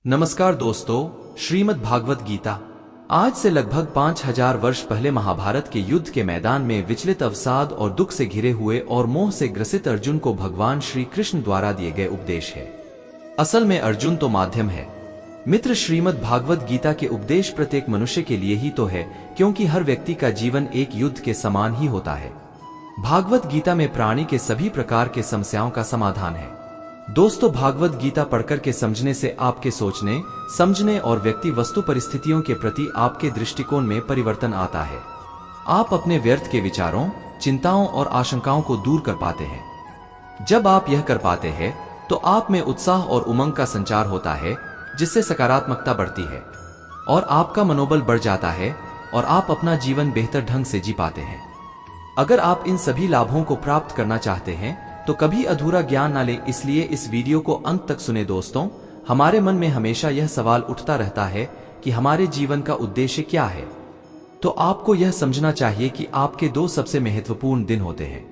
नमस्कार दोस्तों, श्रीमद् भागवत गीता आज से लगभग 5000 वर्ष पहले महाभारत के युद्ध के मैदान में विचलित अवसाद और दुख से घिरे हुए और मोह से ग्रसित अर्जुन को भगवान श्री कृष्ण द्वारा दिए गए उपदेश है। असल में अर्जुन तो माध्यम है। मित्र, श्रीमद् भागवत गीता के उपदेश प्रत्येक मनुष्य के लिए ही तो है, क्योंकि हर व्यक्ति का जीवन एक युद्ध के समान ही होता है। भागवत गीता में प्राणी के सभी प्रकार के समस्याओं का समाधान है। दोस्तों, भागवत गीता पढ़कर के समझने से आपके सोचने, समझने और व्यक्ति वस्तु परिस्थितियों के प्रति आपके दृष्टिकोण में परिवर्तन आता है। आप अपने व्यर्थ के विचारों, चिंताओं और आशंकाओं को दूर कर पाते हैं। जब आप यह कर पाते हैं तो आप में उत्साह और उमंग का संचार होता है, जिससे सकारात्मकता बढ़ती है और आपका मनोबल बढ़ जाता है और आप अपना जीवन बेहतर ढंग से जी पाते हैं। अगर आप इन सभी लाभों को प्राप्त करना चाहते हैं तो कभी अधूरा ज्ञान ना लें, इसलिए इस वीडियो को अंत तक सुने। दोस्तों, हमारे मन में हमेशा यह सवाल उठता रहता है कि हमारे जीवन का उद्देश्य क्या है। तो आपको यह समझना चाहिए कि आपके दो सबसे महत्वपूर्ण दिन होते हैं।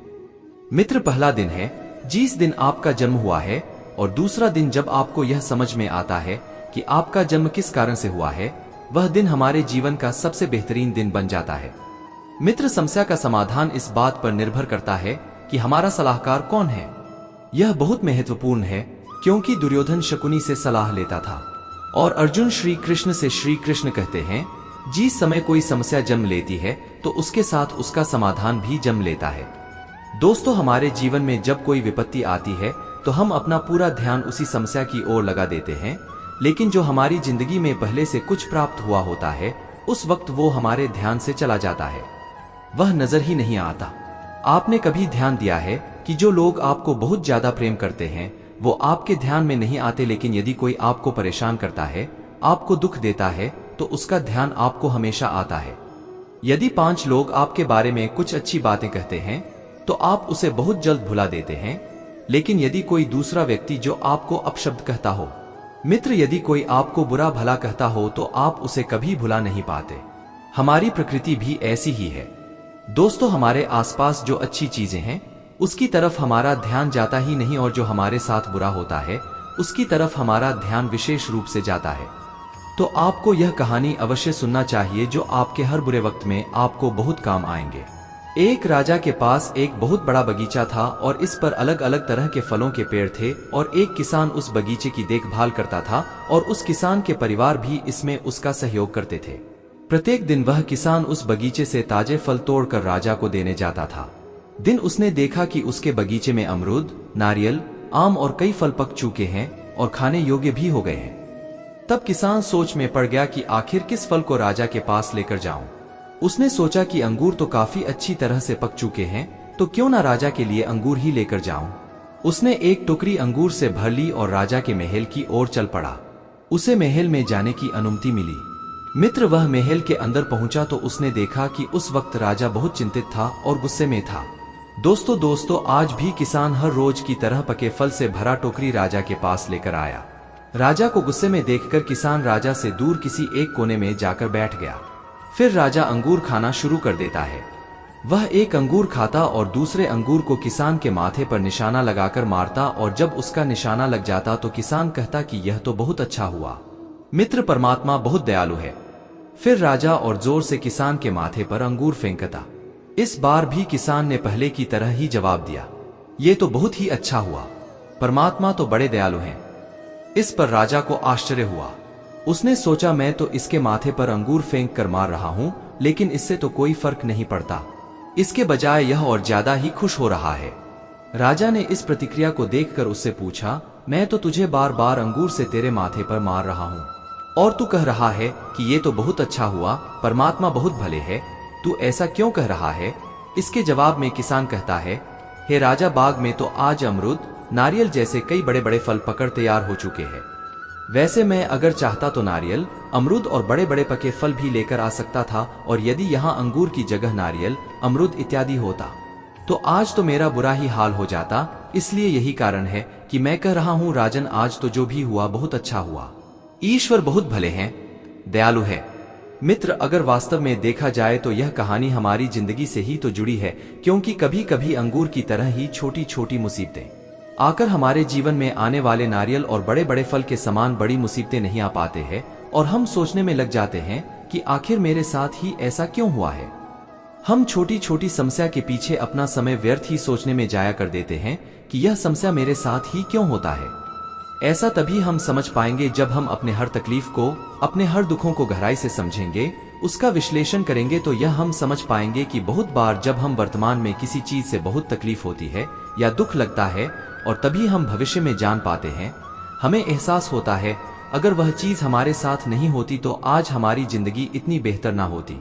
मित्र, पहला दिन है जिस दिन आपका जन्म हुआ है, और दूसरा दिन जब आपको यह समझ में आता है कि आपका जन्म किस कारण से हुआ है। वह दिन हमारे जीवन का सबसे बेहतरीन दिन बन जाता है। मित्र, समस्या का समाधान इस बात पर निर्भर करता है कि हमारा सलाहकार कौन है। यह बहुत महत्वपूर्ण है, क्योंकि दुर्योधन शकुनी से सलाह लेता था और अर्जुन श्री कृष्ण से। श्री कृष्ण कहते हैं, जिस समय कोई समस्या जन्म लेती है तो उसके साथ उसका समाधान भी जन्म लेता है। दोस्तों, हमारे जीवन में जब कोई विपत्ति आती है तो हम अपना पूरा ध्यान उसी समस्या की ओर लगा देते हैं, लेकिन जो हमारी जिंदगी में पहले से कुछ प्राप्त हुआ होता है, उस वक्त वो हमारे ध्यान से चला जाता है, वह नजर ही नहीं आता। आपने कभी ध्यान दिया है कि जो लोग आपको बहुत ज्यादा प्रेम करते हैं वो आपके ध्यान में नहीं आते, लेकिन यदि कोई आपको परेशान करता है, आपको दुख देता है, तो उसका ध्यान आपको हमेशा आता है। यदि 5 लोग आपके बारे में कुछ अच्छी बातें कहते हैं तो आप उसे बहुत जल्द भुला देते हैं, लेकिन यदि कोई दूसरा व्यक्ति जो आपको अपशब्द कहता हो, मित्र, यदि कोई आपको बुरा भला कहता हो तो आप उसे कभी भुला नहीं पाते। हमारी प्रकृति भी ऐसी ही है। दोस्तों, हमारे आसपास जो अच्छी चीजें हैं उसकी तरफ हमारा ध्यान जाता ही नहीं, और जो हमारे साथ बुरा होता है उसकी तरफ हमारा ध्यान विशेष रूप से जाता है। तो आपको यह कहानी अवश्य सुनना चाहिए, जो आपके हर बुरे वक्त में आपको बहुत काम आएंगे। एक राजा के पास एक बहुत बड़ा बगीचा था और इस पर अलग अलग तरह के फलों के पेड़ थे, और एक किसान उस बगीचे की देखभाल करता था और उस किसान के परिवार भी इसमें उसका सहयोग करते थे। प्रत्येक दिन वह किसान उस बगीचे से ताजे फल तोड़कर राजा को देने जाता था। दिन उसने देखा कि उसके बगीचे में अमरूद, नारियल, आम और कई फल पक चुके हैं और खाने योग्य भी हो गए हैं। तब किसान सोच में पड़ गया कि आखिर किस फल को राजा के पास लेकर जाऊं। उसने सोचा कि अंगूर तो काफी अच्छी तरह से पक चुके हैं, तो क्यों ना राजा के लिए अंगूर ही लेकर जाऊं। उसने एक टोकरी अंगूर से भर ली और राजा के महल की ओर चल पड़ा। उसे महल में जाने की अनुमति मिली। मित्र, वह महल के अंदर पहुंचा तो उसने देखा कि उस वक्त राजा बहुत चिंतित था और गुस्से में था। दोस्तों, आज भी किसान हर रोज की तरह पके फल से भरा टोकरी राजा के पास लेकर आया। राजा को गुस्से में देखकर किसान राजा से दूर किसी एक कोने में जाकर बैठ गया। फिर राजा अंगूर खाना शुरू कर देता है। वह एक अंगूर खाता और दूसरे अंगूर को किसान के माथे पर निशाना लगाकर मारता, और जब उसका निशाना लग जाता तो किसान कहता कि यह तो बहुत अच्छा हुआ। मित्र, परमात्मा बहुत दयालु है। फिर राजा और जोर से किसान के माथे पर अंगूर फेंकता। इस बार भी किसान ने पहले की तरह ही जवाब दिया, ये तो बहुत ही अच्छा हुआ, परमात्मा तो बड़े दयालु हैं। इस पर राजा को आश्चर्य हुआ। उसने सोचा, मैं तो इसके माथे पर अंगूर फेंक कर मार रहा हूं, लेकिन इससे तो कोई फर्क नहीं पड़ता। इसके बजाय यह और ज्यादा ही खुश हो रहा है। राजा ने इस प्रतिक्रिया को देखकर उससे पूछा, मैं तो तुझे बार बार अंगूर से तेरे माथे पर मार रहा हूं और तू कह रहा है कि ये तो बहुत अच्छा हुआ, परमात्मा बहुत भले है, तू ऐसा क्यों कह रहा है। इसके जवाब में किसान कहता है, हे राजा, बाग में तो आज अमरूद, नारियल जैसे कई बड़े बड़े फल पकड़ तैयार हो चुके हैं। वैसे मैं अगर चाहता तो नारियल, अमरूद और बड़े बड़े पके फल भी लेकर आ सकता था, और यदि यहाँ अंगूर की जगह नारियल, अमरूद इत्यादि होता तो आज तो मेरा बुरा ही हाल हो जाता। इसलिए यही कारण है कि मैं कह रहा हूँ, राजन, आज तो जो भी हुआ बहुत अच्छा हुआ। ईश्वर बहुत भले हैं, दयालु है। मित्र, अगर वास्तव में देखा जाए तो यह कहानी हमारी जिंदगी से ही तो जुड़ी है, क्योंकि कभी कभी अंगूर की तरह ही छोटी छोटी मुसीबतें आकर हमारे जीवन में आने वाले नारियल और बड़े बड़े फल के समान बड़ी मुसीबतें नहीं आ पाते हैं और हम सोचने में लग जाते हैं कि आखिर मेरे साथ ही ऐसा क्यों हुआ है। हम छोटी छोटी समस्या के पीछे अपना समय व्यर्थ ही सोचने में जाया कर देते हैं कि यह समस्या मेरे साथ ही क्यों होता है। ऐसा तभी हम समझ पाएंगे जब हम अपने हर तकलीफ को, अपने हर दुखों को गहराई से समझेंगे, उसका विश्लेषण करेंगे तो यह हम समझ पाएंगे कि बहुत बार जब हम वर्तमान में किसी चीज से बहुत तकलीफ होती है या दुख लगता है और तभी हम भविष्य में जान पाते हैं, हमें एहसास होता है अगर वह चीज हमारे साथ नहीं होती तो आज हमारी जिंदगी इतनी बेहतर ना होती।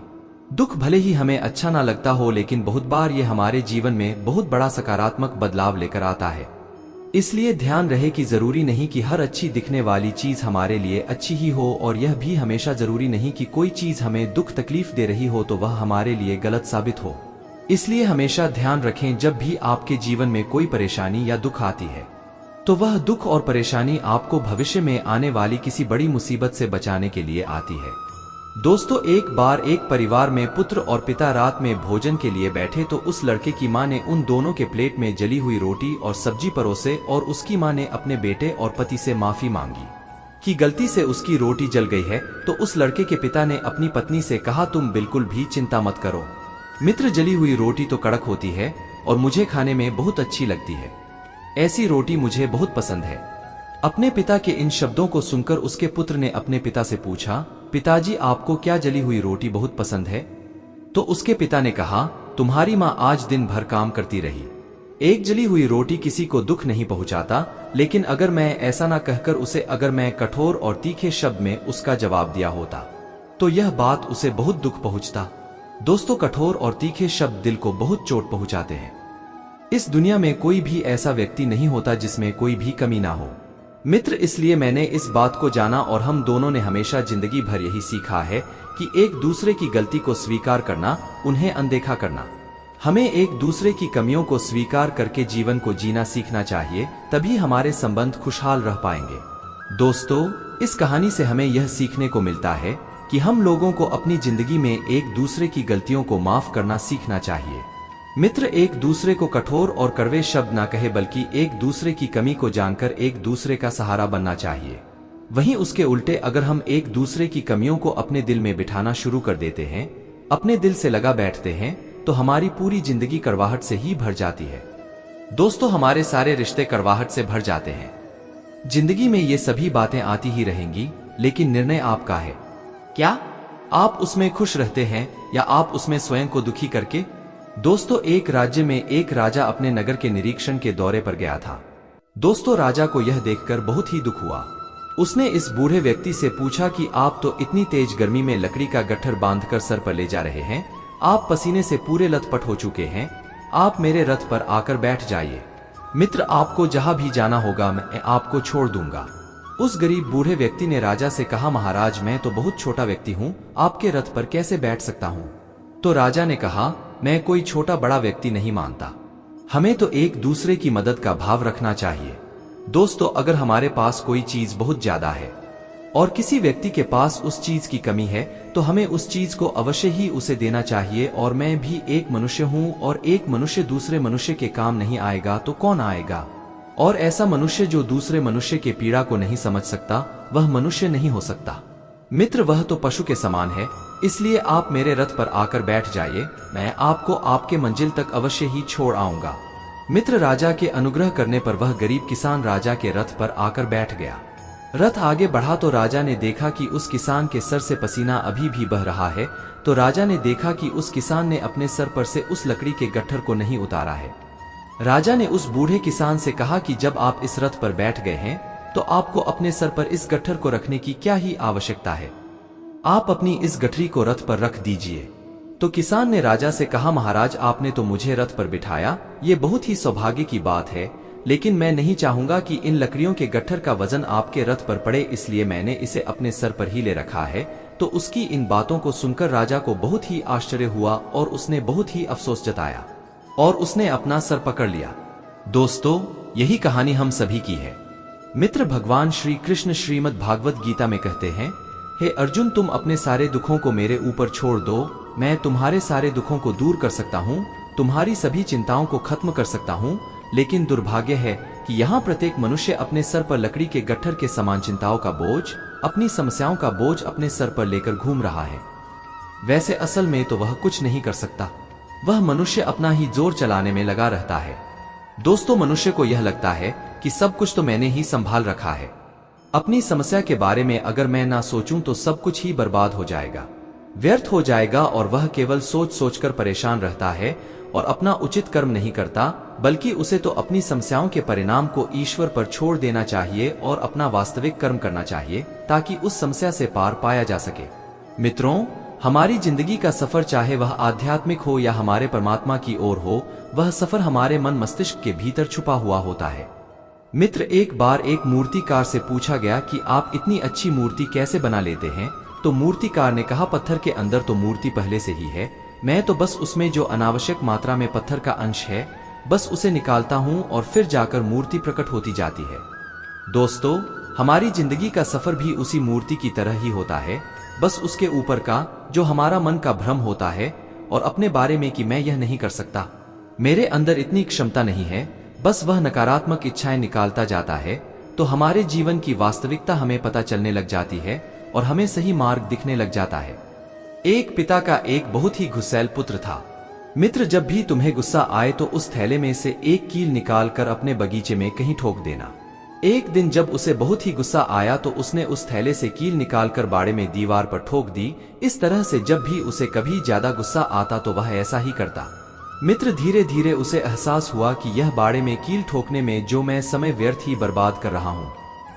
दुख भले ही हमें अच्छा ना लगता हो लेकिन बहुत बार ये हमारे जीवन में बहुत बड़ा सकारात्मक बदलाव लेकर आता है। इसलिए ध्यान रहे कि जरूरी नहीं कि हर अच्छी दिखने वाली चीज हमारे लिए अच्छी ही हो और यह भी हमेशा जरूरी नहीं कि कोई चीज हमें दुख तकलीफ दे रही हो तो वह हमारे लिए गलत साबित हो। इसलिए हमेशा ध्यान रखें जब भी आपके जीवन में कोई परेशानी या दुख आती है तो वह दुख और परेशानी आपको भविष्य में आने वाली किसी बड़ी मुसीबत से बचाने के लिए आती है। दोस्तों, एक बार एक परिवार में पुत्र और पिता रात में भोजन के लिए बैठे तो उस लड़के की मां ने उन दोनों के प्लेट में जली हुई रोटी और सब्जी परोसे और उसकी मां ने अपने बेटे और पति से माफी मांगी कि गलती से उसकी रोटी जल गई है। तो उस लड़के के पिता ने अपनी पत्नी से कहा, तुम बिल्कुल भी चिंता मत करो मित्र, जली हुई रोटी तो कड़क होती है और मुझे खाने में बहुत अच्छी लगती है, ऐसी रोटी मुझे बहुत पसंद है। अपने पिता के इन शब्दों को सुनकर उसके पुत्र ने अपने पिता से पूछा, पिताजी आपको क्या जली हुई रोटी बहुत पसंद है? तो उसके पिता ने कहा, तुम्हारी माँ आज दिन भर काम करती रही, एक जली हुई रोटी किसी को दुख नहीं पहुंचाता, लेकिन अगर मैं ऐसा ना कहकर उसे अगर मैं कठोर और तीखे शब्द में उसका जवाब दिया होता तो यह बात उसे बहुत दुख पहुंचता। दोस्तों, कठोर और तीखे शब्द दिल को बहुत चोट पहुंचाते हैं। इस दुनिया में कोई भी ऐसा व्यक्ति नहीं होता जिसमें कोई भी कमी ना हो मित्र, इसलिए मैंने इस बात को जाना और हम दोनों ने हमेशा जिंदगी भर यही सीखा है कि एक दूसरे की गलती को स्वीकार करना, उन्हें अनदेखा करना। हमें एक दूसरे की कमियों को स्वीकार करके जीवन को जीना सीखना चाहिए, तभी हमारे संबंध खुशहाल रह पाएंगे। दोस्तों, इस कहानी से हमें यह सीखने को मिलता है कि हम लोगों को अपनी जिंदगी में एक दूसरे की गलतियों को माफ करना सीखना चाहिए। मित्र, एक दूसरे को कठोर और कड़वे शब्द ना कहे बल्कि एक दूसरे की कमी को जानकर एक दूसरे का सहारा बनना चाहिए। वहीं उसके उल्टे अगर हम एक दूसरे की कमियों को अपने दिल में बिठाना शुरू कर देते हैं, अपने दिल से लगा बैठते हैं, तो हमारी पूरी जिंदगी कड़वाहट से ही भर जाती है। दोस्तों, हमारे सारे रिश्ते कड़वाहट से भर जाते हैं। जिंदगी में ये सभी बातें आती ही रहेंगी, लेकिन निर्णय आपका है। क्या आप उसमें खुश रहते हैं या आप उसमें स्वयं को दुखी करके? दोस्तों, एक राज्य में एक राजा अपने नगर के निरीक्षण के दौरे पर गया था। दोस्तों, राजा को यह देखकर बहुत ही दुख हुआ। उसने इस बूढ़े व्यक्ति से पूछा कि आप तो इतनी तेज गर्मी में लकड़ी का गट्ठर बांधकर सर पर ले जा रहे हैं, आप पसीने से पूरे लथपथ हो चुके हैं, आप मेरे रथ पर आकर बैठ जाइए। मित्र, आपको जहां भी जाना होगा मैं आपको छोड़ दूंगा। उस गरीब बूढ़े व्यक्ति ने राजा से कहा, महाराज मैं तो बहुत छोटा व्यक्ति हूँ, आपके रथ पर कैसे बैठ सकता हूँ? तो राजा ने कहा, मैं कोई छोटा बड़ा व्यक्ति नहीं मानता, हमें तो एक दूसरे की मदद का भाव रखना चाहिए। दोस्तों, अगर हमारे पास कोई चीज बहुत ज्यादा है और किसी व्यक्ति के पास उस चीज की कमी है तो हमें उस चीज को अवश्य ही उसे देना चाहिए। और मैं भी एक मनुष्य हूँ और एक मनुष्य दूसरे मनुष्य के काम नहीं आएगा तो कौन आएगा? और ऐसा मनुष्य जो दूसरे मनुष्य के पीड़ा को नहीं समझ सकता वह मनुष्य नहीं हो सकता। मित्र, वह तो पशु के समान है। इसलिए आप मेरे रथ पर आकर बैठ जाइए, मैं आपको आपके मंजिल तक अवश्य ही छोड़ आऊंगा। मित्र, राजा के अनुग्रह करने पर वह गरीब किसान राजा के रथ पर आकर बैठ गया। रथ आगे बढ़ा तो राजा ने देखा कि उस किसान के सर से पसीना अभी भी बह रहा है। तो राजा ने देखा कि उस किसान ने अपने सर पर से उस लकड़ी के गट्ठर को नहीं उतारा है। राजा ने उस बूढ़े किसान से कहा कि जब आप इस रथ पर बैठ गए हैं तो आपको अपने सर पर इस गट्ठर को रखने की क्या ही आवश्यकता है, आप अपनी इस गठरी को रथ पर रख दीजिए। तो किसान ने राजा से कहा, महाराज आपने तो मुझे रथ पर बिठाया, ये बहुत ही सौभाग्य की बात है, लेकिन मैं नहीं चाहूंगा कि इन लकड़ियों के गट्ठर का वजन आपके रथ पर पड़े, इसलिए मैंने इसे अपने सर पर ही ले रखा है। तो उसकी इन बातों को सुनकर राजा को बहुत ही आश्चर्य हुआ और उसने बहुत ही अफसोस जताया और उसने अपना सर पकड़ लिया। दोस्तों, यही कहानी हम सभी की है। मित्र, भगवान श्री कृष्ण श्रीमद् भागवत गीता में कहते हैं, हे अर्जुन, तुम अपने सारे दुखों को मेरे ऊपर छोड़ दो, मैं तुम्हारे सारे दुखों को दूर कर सकता हूँ, तुम्हारी सभी चिंताओं को खत्म कर सकता हूँ, लेकिन दुर्भाग्य है कि कि यहाँ प्रत्येक मनुष्य अपने सर पर लकड़ी के गट्ठर के समान चिंताओं का बोझ, अपनी समस्याओं का बोझ अपने सर पर लेकर घूम रहा है। वैसे असल में तो वह कुछ नहीं कर सकता, वह मनुष्य अपना ही जोर चलाने में लगा रहता है। दोस्तों, मनुष्य को यह लगता है कि सब कुछ तो मैंने ही संभाल रखा है, अपनी समस्या के बारे में अगर मैं ना सोचूं तो सब कुछ ही बर्बाद हो जाएगा, व्यर्थ हो जाएगा, और वह केवल सोच सोचकर परेशान रहता है और अपना उचित कर्म नहीं करता, बल्कि उसे तो अपनी समस्याओं के परिणाम को ईश्वर पर छोड़ देना चाहिए और अपना वास्तविक कर्म करना चाहिए ताकि उस समस्या से पार पाया जा सके। मित्रों, हमारी जिंदगी का सफर, चाहे वह आध्यात्मिक हो या हमारे परमात्मा की ओर हो, वह सफर हमारे मन मस्तिष्क के भीतर छुपा हुआ होता है। मित्र, एक बार एक मूर्तिकार से पूछा गया कि आप इतनी अच्छी मूर्ति कैसे बना लेते हैं? तो मूर्तिकार ने कहा, पत्थर के अंदर तो मूर्ति पहले से ही है, मैं तो बस उसमें जो अनावश्यक मात्रा में पत्थर का अंश है बस उसे निकालता हूं और फिर जाकर मूर्ति प्रकट होती जाती है। दोस्तों, हमारी जिंदगी का सफर भी उसी मूर्ति की तरह ही होता है, बस उसके ऊपर का जो हमारा मन का भ्रम होता है और अपने बारे में कि मैं यह नहीं कर सकता, मेरे अंदर इतनी क्षमता नहीं है, बस वह नकारात्मक इच्छाएं निकालता जाता है, तो हमारे जीवन की वास्तविकता हमें पता चलने लग जाती है और हमें सही मार्ग दिखने लग जाता है। एक पिता का एक बहुत ही गुस्सैल पुत्र था। मित्र, जब भी तुम्हें गुस्सा आए तो उस थैले में से एक कील निकाल कर अपने बगीचे में कहीं ठोक देना। एक दिन जब उसे बहुत ही गुस्सा आया तो उसने उस थैले से कील निकालकर बाड़े में दीवार पर ठोक दी। इस तरह से जब भी उसे कभी ज्यादा गुस्सा आता तो वह ऐसा ही करता। मित्र, धीरे धीरे उसे एहसास हुआ कि यह बाड़े में कील ठोकने में जो मैं समय व्यर्थ ही बर्बाद कर रहा हूँ,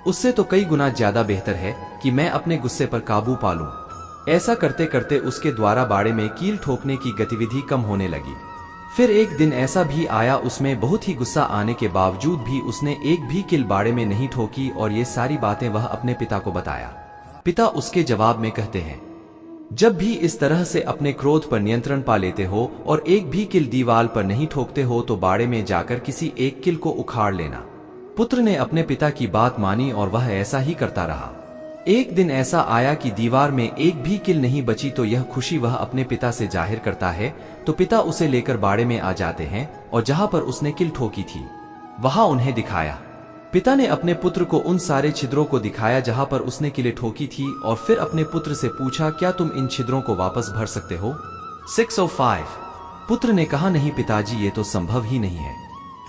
उससे तो कई गुना ज्यादा बेहतर है कि मैं अपने गुस्से पर काबू पा लूं। ऐसा करते करते उसके द्वारा बाड़े में कील ठोकने की गतिविधि कम होने लगी। फिर एक दिन ऐसा भी आया, उसमें बहुत ही गुस्सा आने के बावजूद भी उसने एक भी कील बाड़े में नहीं ठोकी और ये सारी बातें वह अपने पिता को बताया। पिता उसके जवाब में कहते हैं, जब भी इस तरह से अपने क्रोध पर नियंत्रण पा लेते हो और एक भी कील दीवार पर नहीं ठोकते हो तो बाड़े में जाकर किसी एक कील को उखाड़ लेना। पुत्र ने अपने पिता की बात मानी और वह ऐसा ही करता रहा। एक दिन ऐसा आया कि दीवार में एक भी कील नहीं बची, तो यह खुशी वह अपने पिता से जाहिर करता है, तो पिता उसे लेकर बाड़े में आ जाते हैं और जहां पर उसने कील ठोकी थी वहां उन्हें दिखाया। पिता ने अपने पुत्र को उन सारे छिद्रों को दिखाया जहां पर उसने कीलें ठोकी थी और फिर अपने पुत्र से पूछा, क्या तुम इन छिद्रों को वापस भर सकते हो? 605। पुत्र ने कहा, नहीं पिताजी, ये तो संभव ही नहीं है।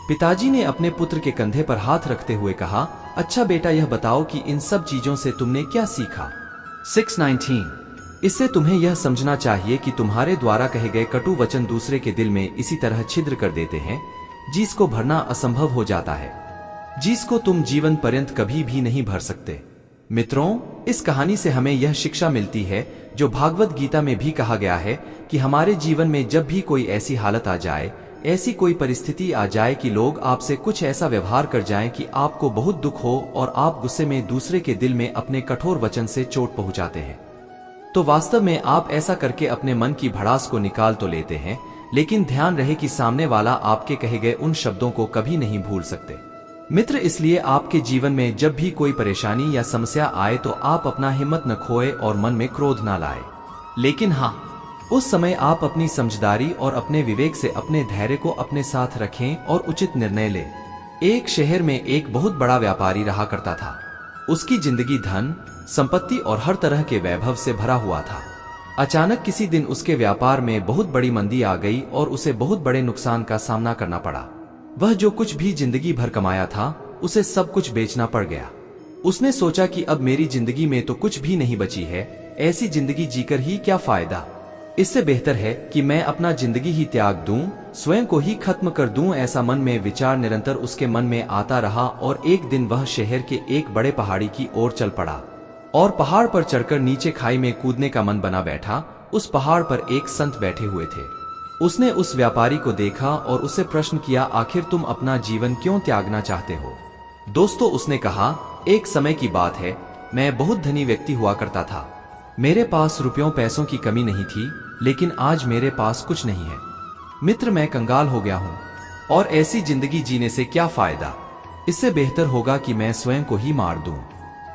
पिताजी ने अपने पुत्र के कंधे पर हाथ रखते हुए कहा, अच्छा बेटा, यह बताओ कि इन सब चीजों से तुमने क्या सीखा? 619। इससे तुम्हें यह समझना चाहिए कि तुम्हारे द्वारा कहे गए कटु वचन दूसरे के दिल में इसी तरह छिद्र कर देते हैं जिसको भरना असंभव हो जाता है, जिसको तुम जीवन पर्यंत कभी भी नहीं भर सकते। मित्रों, इस कहानी से हमें यह शिक्षा मिलती है जो भागवत गीता में भी कहा गया है कि हमारे जीवन में जब भी कोई ऐसी हालत आ जाए, ऐसी कोई परिस्थिति आ जाए कि लोग आपसे कुछ ऐसा व्यवहार कर जाएं कि आपको बहुत दुख हो और आप गुस्से में दूसरे के दिल में अपने कठोर वचन से चोट पहुंचाते हैं, तो वास्तव में आप ऐसा करके अपने मन की भड़ास को निकाल तो लेते हैं, लेकिन ध्यान रहे कि सामने वाला आपके कहे गए उन शब्दों को कभी नहीं भूल सकते। मित्र, इसलिए आपके जीवन में जब भी कोई परेशानी या समस्या आए तो आप अपना हिम्मत न खोए और मन में क्रोध न लाए, लेकिन हाँ, उस समय आप अपनी समझदारी और अपने विवेक से अपने धैर्य को अपने साथ रखें और उचित निर्णय लें। एक शहर में एक बहुत बड़ा व्यापारी रहा करता था। उसकी जिंदगी धन, संपत्ति और हर तरह के वैभव से भरा हुआ था। अचानक किसी दिन उसके व्यापार में बहुत बड़ी मंदी आ गई और उसे बहुत बड़े नुकसान का सामना करना पड़ा। वह जो कुछ भी जिंदगी भर कमाया था उसे सब कुछ बेचना पड़ गया। उसने सोचा कि अब मेरी जिंदगी में तो कुछ भी नहीं बची है, ऐसी जिंदगी जीकर ही क्या फायदा, इससे बेहतर है कि मैं अपना जिंदगी ही त्याग दूं, स्वयं को ही खत्म कर दूं। ऐसा मन में विचार निरंतर उसके मन में आता रहा और एक दिन वह शहर के एक बड़े पहाड़ी की ओर चल पड़ा और पहाड़ पर चढ़कर नीचे खाई में कूदने का मन बना बैठा। उस पहाड़ पर एक संत बैठे हुए थे। उसने उस व्यापारी को देखा और उससे प्रश्न किया, आखिर तुम अपना जीवन क्यों त्यागना चाहते हो? दोस्तों, उसने कहा, एक समय की बात है, मैं बहुत धनी व्यक्ति हुआ करता था। मेरे पास रुपयों पैसों की कमी नहीं थी, लेकिन आज मेरे पास कुछ नहीं है। मित्र, मैं कंगाल हो गया हूँ और ऐसी जिंदगी जीने से क्या फायदा, इससे बेहतर होगा कि मैं स्वयं को ही मार दूं।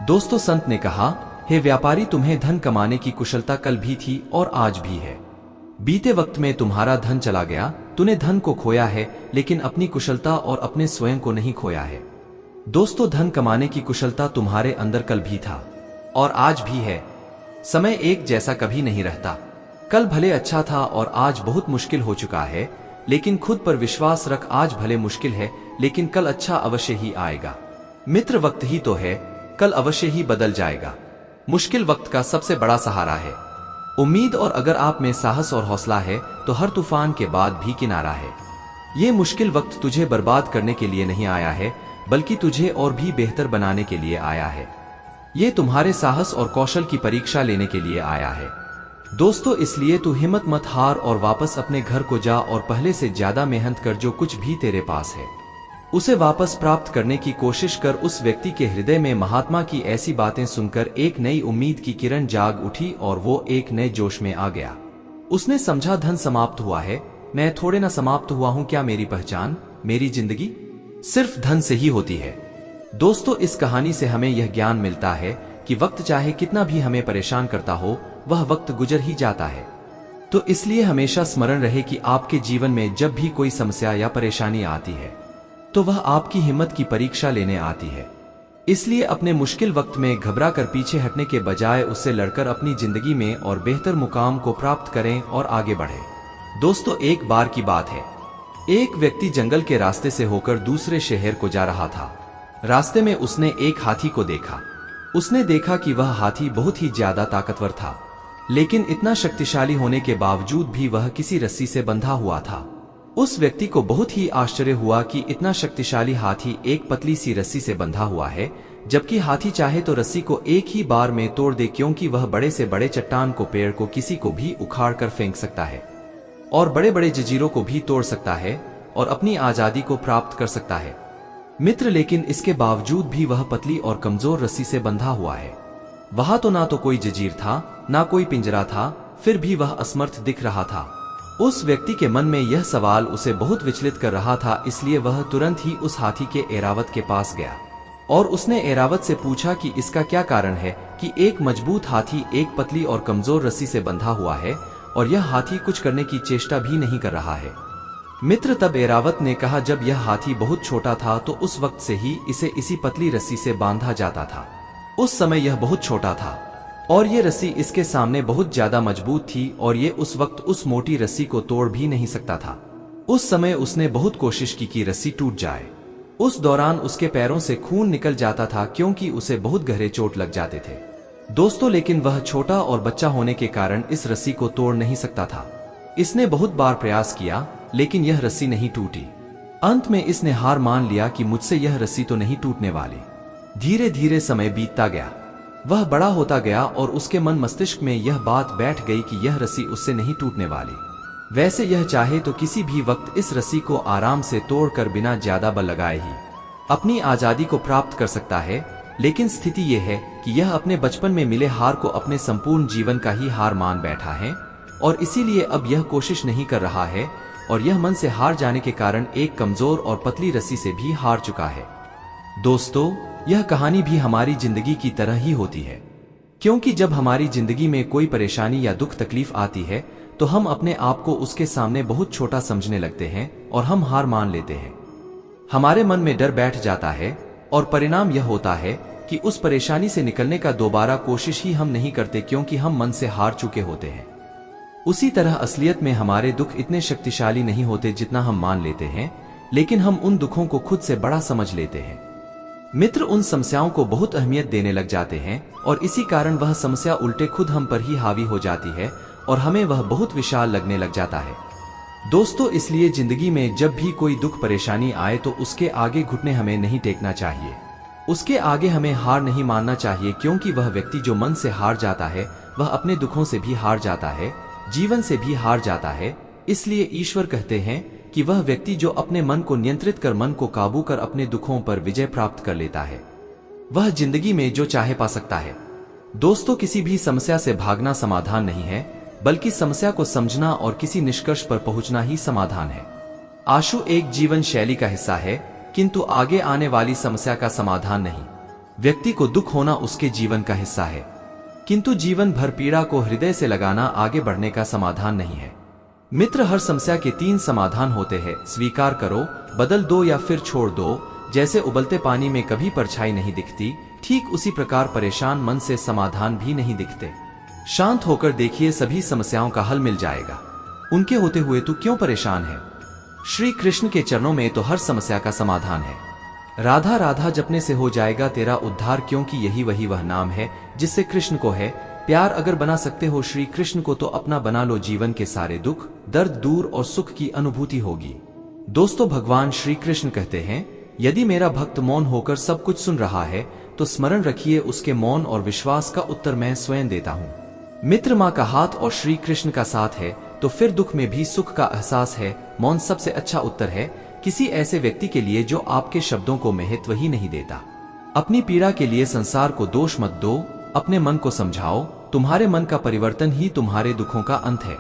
दोस्तों, संत ने कहा, हे व्यापारी, तुम्हें धन कमाने की कुशलता कल भी थी और आज भी है। बीते वक्त में तुम्हारा धन चला गया, तूने धन को खोया है लेकिन अपनी कुशलता और अपने स्वयं को नहीं खोया है। दोस्तों, धन कमाने की कुशलता तुम्हारे अंदर कल भी था और आज भी है। समय एक जैसा कभी नहीं रहता। कल भले अच्छा था और आज बहुत मुश्किल हो चुका है, लेकिन खुद पर विश्वास रख। आज भले मुश्किल है, लेकिन कल अच्छा अवश्य ही आएगा। मित्र वक्त ही तो है, कल अवश्य ही बदल जाएगा। मुश्किल वक्त का सबसे बड़ा सहारा है उम्मीद, और अगर आप में साहस और हौसला है तो हर तूफान के बाद भी किनारा है। ये मुश्किल वक्त तुझे बर्बाद करने के लिए नहीं आया है, बल्कि तुझे और भी बेहतर बनाने के लिए आया है। ये तुम्हारे साहस और कौशल की परीक्षा लेने के लिए आया है। दोस्तों, इसलिए तू हिम्मत मत हार और वापस अपने घर को जा और पहले से ज्यादा मेहनत कर। जो कुछ भी तेरे पास है उसे वापस प्राप्त करने की कोशिश कर। उस व्यक्ति के हृदय में महात्मा की ऐसी बातें सुनकर एक नई उम्मीद की किरण जाग उठी और वो एक नए जोश में आ गया। उसने समझा, धन समाप्त हुआ है, मैं थोड़े ना समाप्त हुआ हूं। क्या मेरी पहचान, मेरी जिंदगी सिर्फ धन से ही होती है? दोस्तों, इस कहानी से हमें यह ज्ञान मिलता है कि वक्त चाहे कितना भी हमें परेशान करता हो, वह वक्त गुजर ही जाता है। तो इसलिए हमेशा स्मरण रहे कि आपके जीवन में जब भी कोई समस्या या परेशानी आती है तो वह आपकी हिम्मत की परीक्षा लेने आती है। इसलिए अपने मुश्किल वक्त में घबरा कर पीछे हटने के बजाय उससे लड़कर अपनी जिंदगी में और बेहतर मुकाम को प्राप्त करें और आगे बढ़ें। दोस्तों, एक बार की बात है, एक व्यक्ति जंगल के रास्ते से होकर दूसरे शहर को जा रहा था। रास्ते में उसने एक हाथी को देखा। उसने देखा कि वह हाथी बहुत ही ज्यादा ताकतवर था, लेकिन इतना शक्तिशाली होने के बावजूद भी वह किसी रस्सी से बंधा हुआ था। उस व्यक्ति को बहुत ही आश्चर्य हुआ कि इतना शक्तिशाली हाथी एक पतली सी रस्सी से बंधा हुआ है, जबकि हाथी चाहे तो रस्सी को एक ही बार में तोड़ दे, क्योंकि वह बड़े से बड़े चट्टान को, पेड़ को, किसी को भी उखाड़ कर फेंक सकता है और बड़े बड़े जंजीरों को भी तोड़ सकता है और अपनी आजादी को प्राप्त कर सकता है। मित्र, लेकिन इसके बावजूद भी वह पतली और कमजोर रस्सी से बंधा हुआ है। वहां तो ना तो कोई जंजीर था, ना कोई पिंजरा था, फिर भी वह असमर्थ दिख रहा था। उस व्यक्ति के मन में यह सवाल उसे बहुत विचलित कर रहा था। इसलिए वह तुरंत ही उस हाथी के एरावत के पास गया और उसने एरावत से पूछा कि इसका क्या कारण है कि एक मजबूत हाथी एक पतली और कमजोर रस्सी से बंधा हुआ है और यह हाथी कुछ करने की चेष्टा भी नहीं कर रहा है। मित्र, तब एरावत ने कहा, जब यह हाथी बहुत छोटा था तो उस वक्त से ही इसे इसी पतली रस्सी से बांधा जाता था। उस समय यह बहुत छोटा था और ये रस्सी इसके सामने बहुत ज्यादा मजबूत थी और ये उस वक्त उस मोटी रस्सी को तोड़ भी नहीं सकता था। उस समय उसने बहुत कोशिश की कि रस्सी टूट जाए। उस दौरान उसके पैरों से खून निकल जाता था, क्योंकि उसे बहुत गहरे चोट लग जाते थे। दोस्तों, लेकिन वह छोटा और बच्चा होने के कारण इस रस्सी को तोड़ नहीं सकता था। इसने बहुत बार प्रयास किया, लेकिन यह रस्सी नहीं टूटी। अंत में इसने हार मान लिया कि मुझसे यह रस्सी तो नहीं टूटने वाली। धीरे धीरे समय बीतता गया, वह बड़ा होता गया और उसके मन मस्तिष्क में यह बात बैठ गई कि यह रस्सी उससे नहीं टूटने वाली। वैसे यह चाहे तो किसी भी वक्त इस रस्सी को आराम से तोड़कर बिना ज्यादा बल लगाए ही अपनी आजादी को प्राप्त कर सकता है। लेकिन स्थिति यह है कि यह अपने बचपन में मिले हार को अपने संपूर्ण जीवन का ही हार मान बैठा है और इसीलिए अब यह कोशिश नहीं कर रहा है और यह मन से हार जाने के कारण एक कमजोर और पतली रस्सी से भी हार चुका है। दोस्तों, यह कहानी भी हमारी जिंदगी की तरह ही होती है, क्योंकि जब हमारी जिंदगी में कोई परेशानी या दुख तकलीफ आती है तो हम अपने आप को उसके सामने बहुत छोटा समझने लगते हैं और हम हार मान लेते हैं। हमारे मन में डर बैठ जाता है और परिणाम यह होता है कि उस परेशानी से निकलने का दोबारा कोशिश ही हम नहीं करते, क्योंकि हम मन से हार चुके होते हैं। उसी तरह असलियत में हमारे दुख इतने शक्तिशाली नहीं होते जितना हम मान लेते हैं, लेकिन हम उन दुखों को खुद से बड़ा समझ लेते हैं। मित्र, उन समस्याओं को बहुत अहमियत देने लग जाते हैं और इसी कारण वह समस्या उल्टे खुद हम पर ही हावी हो जाती है और हमें वह बहुत विशाल लगने लग जाता है। दोस्तों, इसलिए जिंदगी में जब भी कोई दुख परेशानी आए तो उसके आगे घुटने हमें नहीं टेकना चाहिए, उसके आगे हमें हार नहीं मानना चाहिए, क्योंकि वह व्यक्ति जो मन से हार जाता है वह अपने दुखों से भी हार जाता है, जीवन से भी हार जाता है। इसलिए ईश्वर कहते हैं कि वह व्यक्ति जो अपने मन को नियंत्रित कर, मन को काबू कर अपने दुखों पर विजय प्राप्त कर लेता है, वह जिंदगी में जो चाहे पा सकता है। दोस्तों, किसी भी समस्या से भागना समाधान नहीं है, बल्कि समस्या को समझना और किसी निष्कर्ष पर पहुंचना ही समाधान है। आशु एक जीवन शैली का हिस्सा है, किंतु आगे आने वाली समस्या का समाधान नहीं। व्यक्ति को दुख होना उसके जीवन का हिस्सा है, किंतु जीवन भर पीड़ा को हृदय से लगाना आगे बढ़ने का समाधान नहीं है। मित्र, हर समस्या के 3 समाधान होते हैं: स्वीकार करो, बदल दो या फिर छोड़ दो। जैसे उबलते पानी में कभी परछाई नहीं दिखती, ठीक उसी प्रकार परेशान मन से समाधान भी नहीं दिखते। शांत होकर देखिए, सभी समस्याओं का हल मिल जाएगा। उनके होते हुए तू क्यों परेशान है? श्री कृष्ण के चरणों में तो हर समस्या का समाधान है। राधा राधा जपने से हो जाएगा तेरा उद्धार, क्योंकि यही वह नाम है जिससे कृष्ण को है प्यार। अगर बना सकते हो श्री कृष्ण को तो अपना बना लो, जीवन के सारे दुख दर्द दूर और सुख की अनुभूति होगी। दोस्तों, भगवान श्री कृष्ण कहते हैं, यदि मेरा भक्त मौन होकर सब कुछ सुन रहा है तो स्मरण रखिए, उसके मौन और विश्वास का उत्तर मैं स्वयं देता हूँ। मित्र माँ का हाथ और श्री कृष्ण का साथ है तो फिर दुख में भी सुख का एहसास है। मौन सबसे अच्छा उत्तर है किसी ऐसे व्यक्ति के लिए जो आपके शब्दों को महत्व ही नहीं देता। अपनी पीड़ा के लिए संसार को दोष मत दो, अपने मन को समझाओ। तुम्हारे मन का परिवर्तन ही तुम्हारे दुखों का अंत है।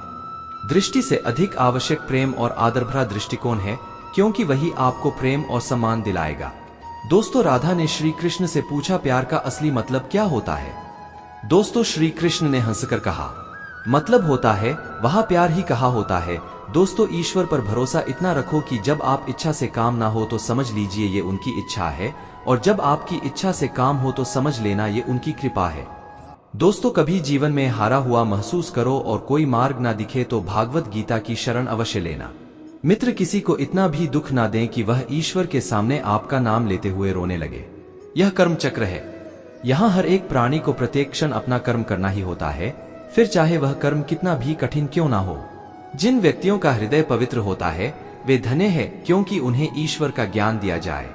दृष्टि से अधिक आवश्यक प्रेम और आदर भरा दृष्टिकोण है, क्योंकि वही आपको प्रेम और सम्मान दिलाएगा। दोस्तों, राधा ने श्री कृष्ण से पूछा, प्यार का असली मतलब क्या होता है? दोस्तों, श्री कृष्ण ने हंसकर कहा, मतलब होता है वह प्यार ही कहा होता है। दोस्तों, ईश्वर पर भरोसा इतना रखो कि जब आप इच्छा से काम ना हो तो समझ लीजिए ये उनकी इच्छा है, और जब आपकी इच्छा से काम हो तो समझ लेना ये उनकी कृपा है। दोस्तों, कभी जीवन में हारा हुआ महसूस करो और कोई मार्ग ना दिखे तो भागवत गीता की शरण अवश्य लेना। मित्र, किसी को इतना भी दुख ना दें कि वह ईश्वर के सामने आपका नाम लेते हुए रोने लगे। यह कर्म चक्र है। यहाँ हर एक प्राणी को प्रत्येक क्षण अपना कर्म करना ही होता है, फिर चाहे वह कर्म कितना भी कठिन क्यों ना हो। जिन व्यक्तियों का हृदय पवित्र होता है वे धन्य है, क्योंकि उन्हें ईश्वर का ज्ञान दिया जाए।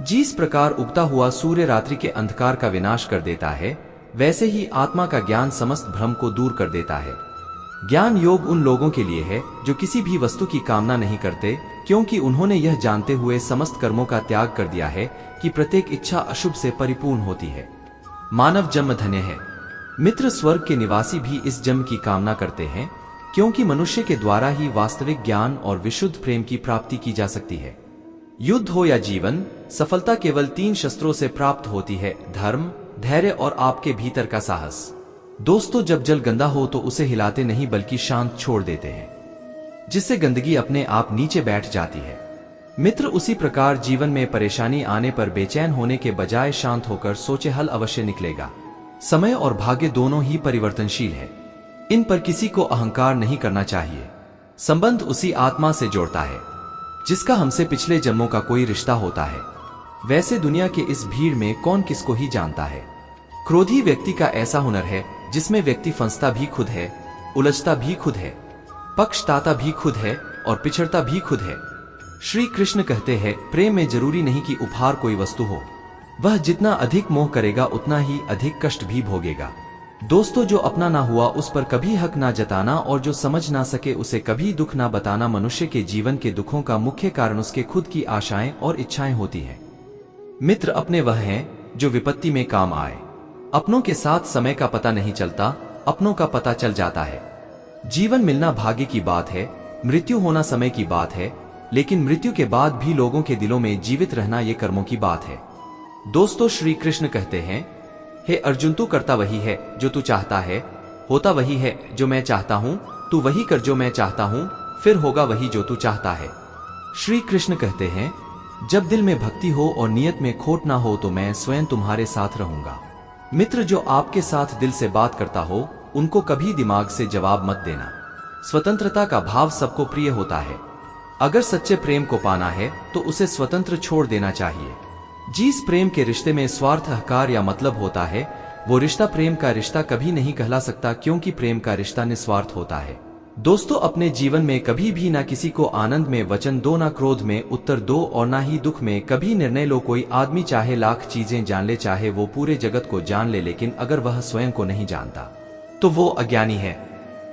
जिस प्रकार उगता हुआ सूर्य रात्रि के अंधकार का विनाश कर देता है, वैसे ही आत्मा का ज्ञान समस्त भ्रम को दूर कर देता है। ज्ञान योग उन लोगों के लिए है जो किसी भी वस्तु की कामना नहीं करते, क्योंकि उन्होंने यह जानते हुए समस्त कर्मों का त्याग कर दिया है कि प्रत्येक इच्छा अशुभ से परिपूर्ण होती है। मानव जन्म धन्य है। मित्र, स्वर्ग के निवासी भी इस जन्म की कामना करते हैं, क्योंकि मनुष्य के द्वारा ही वास्तविक ज्ञान और विशुद्ध प्रेम की प्राप्ति की जा सकती है। युद्ध हो या जीवन, सफलता केवल 3 शस्त्रों से प्राप्त होती है, धर्म, धैर्य और आपके भीतर का साहस। दोस्तों, जब जल गंदा हो तो उसे हिलाते नहीं बल्कि शांत छोड़ देते हैं, जिससे गंदगी अपने आप नीचे बैठ जाती है। मित्र, उसी प्रकार जीवन में परेशानी आने पर बेचैन होने के बजाय शांत होकर सोचे, हल अवश्य निकलेगा। समय और भाग्य दोनों ही परिवर्तनशील है, इन पर किसी को अहंकार नहीं करना चाहिए। संबंध उसी आत्मा से जोड़ता है जिसका हमसे पिछले जन्मों का कोई रिश्ता होता है। वैसे दुनिया के इस भीड़ में कौन किसको ही जानता है। क्रोधी व्यक्ति का ऐसा हुनर है जिसमें व्यक्ति फंसता भी खुद है, उलझता भी खुद है, पक्षताता भी खुद है और पिछड़ता भी खुद है। श्री कृष्ण कहते हैं, प्रेम में जरूरी नहीं कि उपहार कोई वस्तु हो, वह जितना अधिक मोह करेगा उतना ही अधिक कष्ट भी भोगेगा। दोस्तों, जो अपना ना हुआ उस पर कभी हक ना जताना और जो समझ ना सके उसे कभी दुख ना बताना। मनुष्य के जीवन के दुखों का मुख्य कारण उसके खुद की आशाएं और इच्छाएं होती हैं। मित्र, अपने वह हैं जो विपत्ति में काम आए। अपनों के साथ समय का पता नहीं चलता, अपनों का पता चल जाता है। जीवन मिलना भाग्य की बात है, मृत्यु होना समय की बात है, लेकिन मृत्यु के बाद भी लोगों के दिलों में जीवित रहना ये कर्मों की बात है। दोस्तों, श्री कृष्ण कहते हैं, हे अर्जुन, तू करता वही है जो तू चाहता है, होता वही है जो मैं चाहता हूँ, तू वही कर जो मैं चाहता हूँ, फिर होगा वही जो तू चाहता है। श्री कृष्ण कहते हैं, जब दिल में भक्ति हो और नियत में खोट ना हो तो मैं स्वयं तुम्हारे साथ रहूंगा। मित्र, जो आपके साथ दिल से बात करता हो उनको कभी दिमाग से जवाब मत देना। स्वतंत्रता का भाव सबको प्रिय होता है। अगर सच्चे प्रेम को पाना है तो उसे स्वतंत्र छोड़ देना चाहिए। जिस प्रेम के रिश्ते में स्वार्थ, अहंकार या मतलब होता है वो रिश्ता प्रेम का रिश्ता कभी नहीं कहला सकता, क्योंकि प्रेम का रिश्ता निस्वार्थ होता है। दोस्तों, अपने जीवन में कभी भी ना किसी को आनंद में वचन दो, ना क्रोध में उत्तर दो और ना ही दुख में कभी निर्णय लो। कोई आदमी चाहे लाख चीजें जान ले, चाहे वो पूरे जगत को जान ले, लेकिन अगर वह स्वयं को नहीं जानता तो वो अज्ञानी है।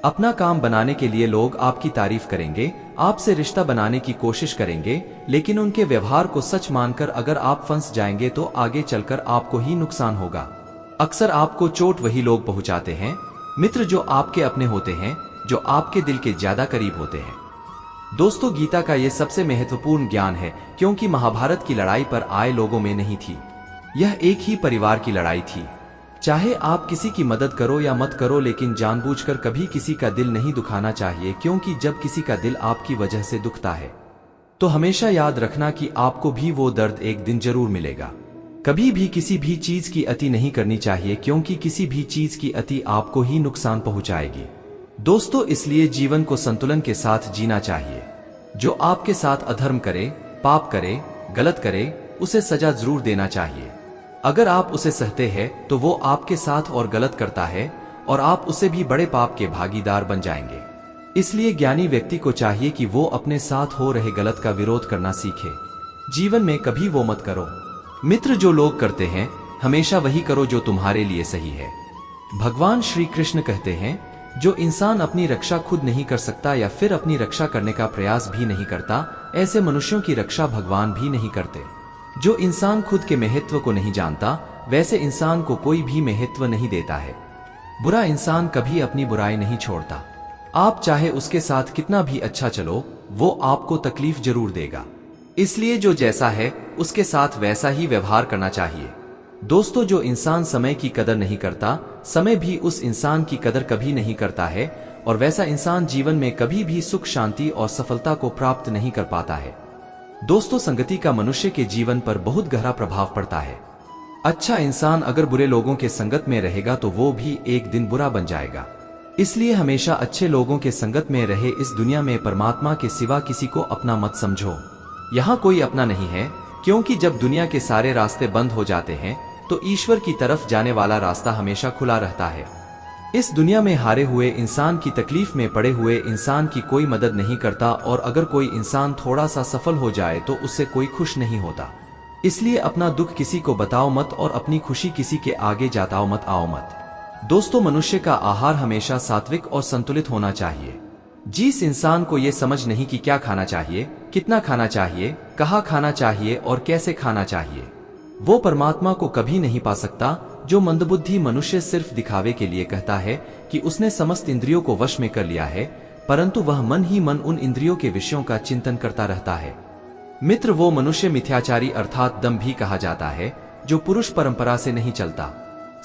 अपना काम बनाने के लिए लोग आपकी तारीफ करेंगे, आपसे रिश्ता बनाने की कोशिश करेंगे, लेकिन उनके व्यवहार को सच मानकर अगर आप फंस जाएंगे तो आगे चलकर आपको ही नुकसान होगा। अक्सर आपको चोट वही लोग पहुंचाते हैं मित्र जो आपके अपने होते हैं, जो आपके दिल के ज्यादा करीब होते हैं। दोस्तों, गीता का ये सबसे महत्वपूर्ण ज्ञान है, क्योंकि महाभारत की लड़ाई पर आए लोगों में नहीं थी, यह एक ही परिवार की लड़ाई थी। चाहे आप किसी की मदद करो या मत करो, लेकिन जानबूझकर कभी किसी का दिल नहीं दुखाना चाहिए, क्योंकि जब किसी का दिल आपकी वजह से दुखता है तो हमेशा याद रखना कि आपको भी वो दर्द एक दिन जरूर मिलेगा। कभी भी किसी भी चीज की अति नहीं करनी चाहिए, क्योंकि किसी भी चीज की अति आपको ही नुकसान पहुंचाएगी। दोस्तों, इसलिए जीवन को संतुलन के साथ जीना चाहिए। जो आपके साथ अधर्म करे, पाप करे, गलत करे, उसे सजा जरूर देना चाहिए। अगर आप उसे सहते हैं तो वो आपके साथ और गलत करता है और आप उसे भी बड़े पाप के भागीदार बन जाएंगे। इसलिए ज्ञानी व्यक्ति को चाहिए कि वो अपने साथ हो रहे गलत का विरोध करना सीखे। जीवन में कभी वो मत करो मित्र जो लोग करते हैं, हमेशा वही करो जो तुम्हारे लिए सही है। भगवान श्री कृष्ण कहते हैं, जो इंसान अपनी रक्षा खुद नहीं कर सकता या फिर अपनी रक्षा करने का प्रयास भी नहीं करता, ऐसे मनुष्यों की रक्षा भगवान भी नहीं करते। जो इंसान खुद के महत्व को नहीं जानता, वैसे इंसान को कोई भी महत्व नहीं देता है। बुरा इंसान कभी अपनी बुराई नहीं छोड़ता। आप चाहे उसके साथ कितना भी अच्छा चलो, वो आपको तकलीफ जरूर देगा। इसलिए जो जैसा है उसके साथ वैसा ही व्यवहार करना चाहिए। दोस्तों, जो इंसान समय की कदर नहीं करता, समय भी उस इंसान की कदर कभी नहीं करता है, और वैसा इंसान जीवन में कभी भी सुख, शांति और सफलता को प्राप्त नहीं कर पाता है। दोस्तों, संगति का मनुष्य के जीवन पर बहुत गहरा प्रभाव पड़ता है। अच्छा इंसान अगर बुरे लोगों के संगत में रहेगा तो वो भी एक दिन बुरा बन जाएगा। इसलिए हमेशा अच्छे लोगों के संगत में रहे। इस दुनिया में परमात्मा के सिवा किसी को अपना मत समझो। यहाँ कोई अपना नहीं है, क्योंकि जब दुनिया के सारे रास्ते बंद हो जाते हैं तो ईश्वर की तरफ जाने वाला रास्ता हमेशा खुला रहता है। इस दुनिया में हारे हुए इंसान की, तकलीफ में पड़े हुए इंसान की कोई मदद नहीं करता, और अगर कोई इंसान थोड़ा सा सफल हो जाए तो उससे कोई खुश नहीं होता। इसलिए अपना दुख किसी को बताओ मत और अपनी खुशी किसी के आगे जताओ मत, आओ मत। दोस्तों, मनुष्य का आहार हमेशा सात्विक और संतुलित होना चाहिए। जिस इंसान को ये समझ नहीं कि क्या खाना चाहिए, कितना खाना चाहिए, कहाँ खाना चाहिए और कैसे खाना चाहिए, वो परमात्मा को कभी नहीं पा सकता। जो मंदबुद्धि मनुष्य सिर्फ दिखावे के लिए कहता है कि उसने समस्त इंद्रियों को वश में कर लिया है, परंतु वह मन ही मन उन इंद्रियों के विषयों का चिंतन करता रहता है। मित्र, वो मनुष्य मिथ्याचारी अर्थात दम भी कहा जाता है, जो पुरुष परंपरा से नहीं चलता,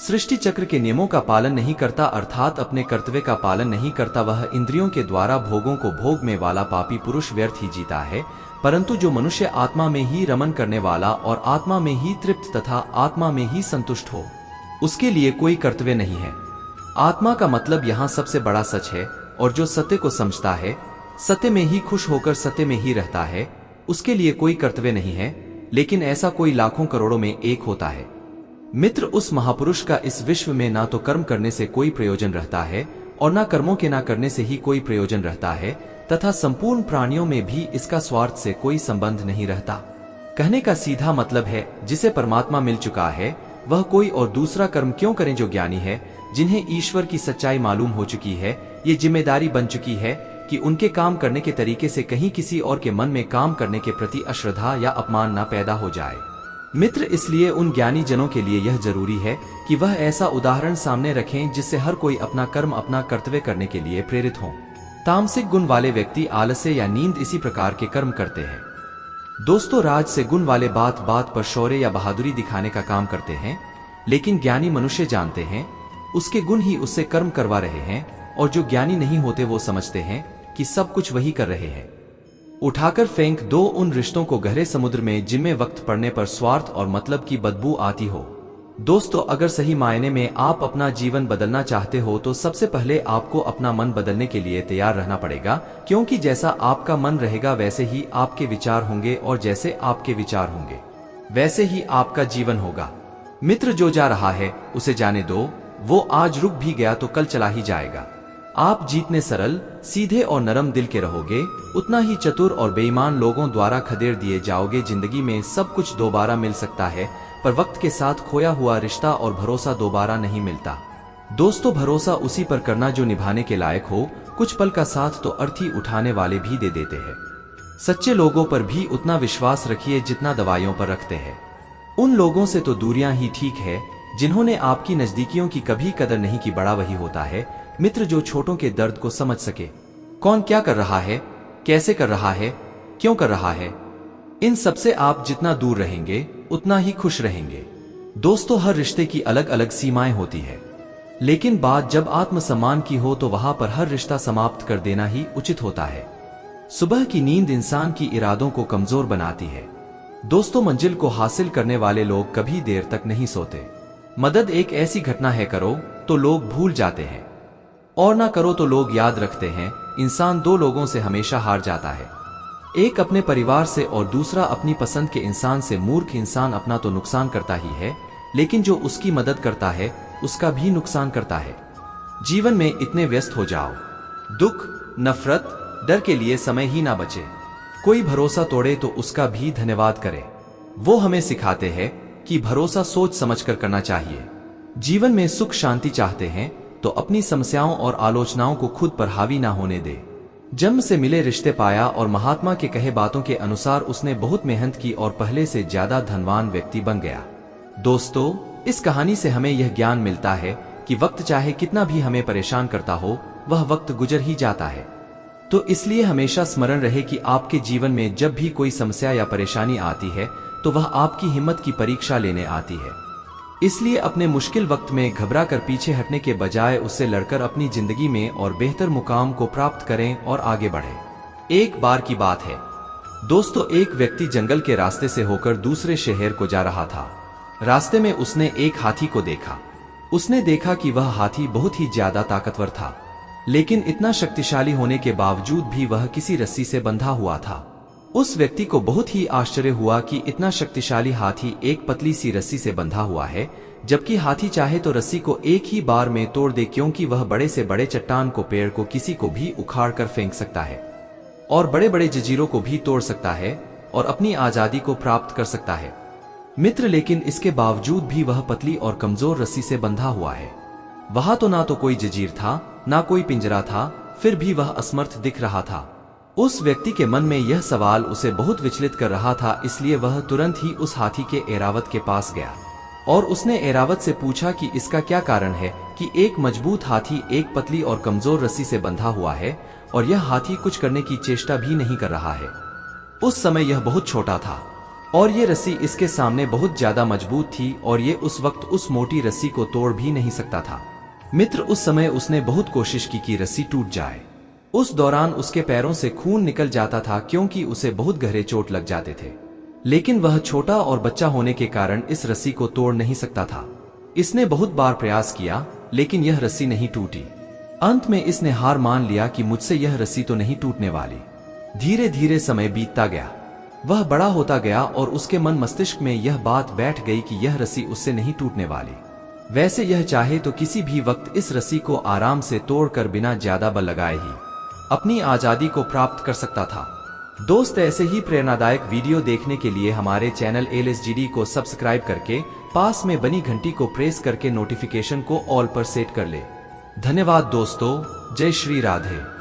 सृष्टि चक्र के नियमों का पालन नहीं करता, अर्थात अपने कर्तव्य का पालन नहीं करता। वह इंद्रियों के द्वारा भोगों को भोग में वाला पापी पुरुष व्यर्थ ही जीता है। परंतु जो मनुष्य आत्मा में ही रमन करने वाला और आत्मा में ही तृप्त तथा आत्मा में ही संतुष्ट हो, उसके लिए कोई कर्तव्य नहीं है। आत्मा का मतलब यहाँ सबसे बड़ा सच है, और जो सत्य को समझता है, सत्य में ही खुश होकर सत्य में ही रहता है, उसके लिए कोई कर्तव्य नहीं है। लेकिन ऐसा कोई लाखों करोड़ों में एक होता है। मित्र, उस महापुरुष का इस विश्व में ना तो कर्म करने से कोई प्रयोजन रहता है और ना कर्मों के ना करने से ही कोई प्रयोजन रहता है, तथा संपूर्ण प्राणियों में भी इसका स्वार्थ से कोई संबंध नहीं रहता। कहने का सीधा मतलब है, जिसे परमात्मा मिल चुका है वह कोई और दूसरा कर्म क्यों करें। जो ज्ञानी है, जिन्हें ईश्वर की सच्चाई मालूम हो चुकी है, ये जिम्मेदारी बन चुकी है कि उनके काम करने के तरीके से कहीं किसी और के मन में काम करने के प्रति अश्रद्धा या अपमान न पैदा हो जाए। मित्र, इसलिए उन ज्ञानी जनों के लिए यह जरूरी है कि वह ऐसा उदाहरण सामने रखें जिससे हर कोई अपना कर्म, अपना कर्तव्य करने के लिए प्रेरित हो। तामसिक गुण वाले व्यक्ति आलस्य या नींद इसी प्रकार के कर्म करते हैं। दोस्तों, राज से गुण वाले बात बात पर शौर्य या बहादुरी दिखाने का काम करते हैं, लेकिन ज्ञानी मनुष्य जानते हैं उसके गुण ही उससे कर्म करवा रहे हैं, और जो ज्ञानी नहीं होते वो समझते हैं कि सब कुछ वही कर रहे हैं। उठाकर फेंक दो उन रिश्तों को गहरे समुद्र में जिनमें वक्त पड़ने पर स्वार्थ और मतलब की बदबू आती हो। दोस्तों, अगर सही मायने में आप अपना जीवन बदलना चाहते हो तो सबसे पहले आपको अपना मन बदलने के लिए तैयार रहना पड़ेगा, क्योंकि जैसा आपका मन रहेगा वैसे ही आपके विचार होंगे, और जैसे आपके विचार होंगे वैसे ही आपका जीवन होगा। मित्र, जो जा रहा है उसे जाने दो, वो आज रुक भी गया तो कल चला ही जाएगा। आप जितने सरल, सीधे और नरम दिल के रहोगे, उतना ही चतुर और बेईमान लोगों द्वारा खदेड़ दिए जाओगे। जिंदगी में सब कुछ दोबारा मिल सकता है, पर वक्त के साथ खोया हुआ रिश्ता और भरोसा दोबारा नहीं मिलता। दोस्तों, भरोसा उसी पर करना जो निभाने के लायक हो। कुछ पल का साथ तो अर्थी उठाने वाले भी दे देते हैं। सच्चे लोगों पर भी उतना विश्वास रखिए जितना दवाइयों पर रखते हैं। उन लोगों से तो दूरियां ही ठीक है जिन्होंने आपकी नजदीकियों की कभी कदर नहीं की। बड़ा वही होता है मित्र जो छोटों के दर्द को समझ सके। कौन क्या कर रहा है, कैसे कर रहा है, क्यों कर रहा है, इन सबसे आप जितना दूर रहेंगे उतना ही खुश रहेंगे। दोस्तों, हर रिश्ते की अलग अलग सीमाएं होती है, लेकिन बात जब आत्मसम्मान की हो तो वहां पर हर रिश्ता समाप्त कर देना ही उचित होता है। सुबह की नींद इंसान की इरादों को कमजोर बनाती है। दोस्तों, मंजिल को हासिल करने वाले लोग कभी देर तक नहीं सोते। मदद एक ऐसी घटना है, करो तो लोग भूल जाते हैं और ना करो तो लोग याद रखते हैं। इंसान दो लोगों से हमेशा हार जाता है, एक अपने परिवार से और दूसरा अपनी पसंद के इंसान से। मूर्ख इंसान अपना तो नुकसान करता ही है, लेकिन जो उसकी मदद करता है उसका भी नुकसान करता है। जीवन में इतने व्यस्त हो जाओ, दुख, नफरत, डर के लिए समय ही ना बचे। कोई भरोसा तोड़े तो उसका भी धन्यवाद करे। वो हमें सिखाते हैं कि भरोसा सोच समझकर करना चाहिए। जीवन में सुख शांति चाहते हैं तो अपनी समस्याओं और आलोचनाओं को खुद पर हावी ना होने दे। जन्म से मिले रिश्ते पाया और महात्मा के कहे बातों के अनुसार उसने बहुत मेहनत की और पहले से ज्यादा धनवान व्यक्ति बन गया। दोस्तों, इस कहानी से हमें यह ज्ञान मिलता है कि वक्त चाहे कितना भी हमें परेशान करता हो, वह वक्त गुजर ही जाता है। तो इसलिए हमेशा स्मरण रहे कि आपके जीवन में जब भी कोई समस्या या परेशानी आती है तो वह आपकी हिम्मत की परीक्षा लेने आती है। इसलिए अपने मुश्किल वक्त में घबरा कर पीछे हटने के बजाय उससे लड़कर अपनी जिंदगी में और बेहतर मुकाम को प्राप्त करें और आगे बढ़ें। एक बार की बात है दोस्तों, एक व्यक्ति जंगल के रास्ते से होकर दूसरे शहर को जा रहा था। रास्ते में उसने एक हाथी को देखा। उसने देखा कि वह हाथी बहुत ही ज्यादा ताकतवर था, लेकिन इतना शक्तिशाली होने के बावजूद भी वह किसी रस्सी से बंधा हुआ था। उस व्यक्ति को बहुत ही आश्चर्य हुआ कि इतना शक्तिशाली हाथी एक पतली सी रस्सी से बंधा हुआ है, जबकि हाथी चाहे तो रस्सी को एक ही बार में तोड़ दे, क्योंकि वह बड़े से बड़े चट्टान को, पेड़ को, किसी को भी उखाड़ कर फेंक सकता है और बड़े बड़े जंजीरों को भी तोड़ सकता है और अपनी आजादी को प्राप्त कर सकता है। मित्र, लेकिन इसके बावजूद भी वह पतली और कमजोर रस्सी से बंधा हुआ है। वहां तो ना तो कोई जंजीर था, ना कोई पिंजरा था, फिर भी वह असमर्थ दिख रहा था। उस व्यक्ति के मन में यह सवाल उसे बहुत विचलित कर रहा था, इसलिए वह तुरंत ही उस हाथी के एरावत के पास गया और उसने एरावत से पूछा कि इसका क्या कारण है कि एक मजबूत हाथी एक पतली और कमजोर रस्सी से बंधा हुआ है और यह हाथी कुछ करने की चेष्टा भी नहीं कर रहा है। उस समय यह बहुत छोटा था और ये रस्सी इसके सामने बहुत ज्यादा मजबूत थी और ये उस वक्त उस मोटी रस्सी को तोड़ भी नहीं सकता था। मित्र, उस समय उसने बहुत कोशिश की कि रस्सी टूट जाए। उस दौरान उसके पैरों से खून निकल जाता था, क्योंकि उसे बहुत गहरे चोट लग जाते थे, लेकिन वह छोटा और बच्चा होने के कारण इस रस्सी को तोड़ नहीं सकता था। इसने बहुत बार प्रयास किया, लेकिन यह रस्सी नहीं टूटी। अंत में इसने हार मान लिया कि मुझसे यह रस्सी तो नहीं टूटने वाली। धीरे धीरे समय बीतता गया, वह बड़ा होता गया और उसके मन मस्तिष्क में यह बात बैठ गई कि यह रस्सी उससे नहीं टूटने वाली। वैसे यह चाहे तो किसी भी वक्त इस रस्सी को आराम से तोड़कर बिना ज्यादा बल लगाए ही अपनी आजादी को प्राप्त कर सकता था। दोस्त, ऐसे ही प्रेरणादायक वीडियो देखने के लिए हमारे चैनल LSGD को सब्सक्राइब करके पास में बनी घंटी को प्रेस करके नोटिफिकेशन को ऑल पर सेट कर ले। धन्यवाद दोस्तों, जय श्री राधे।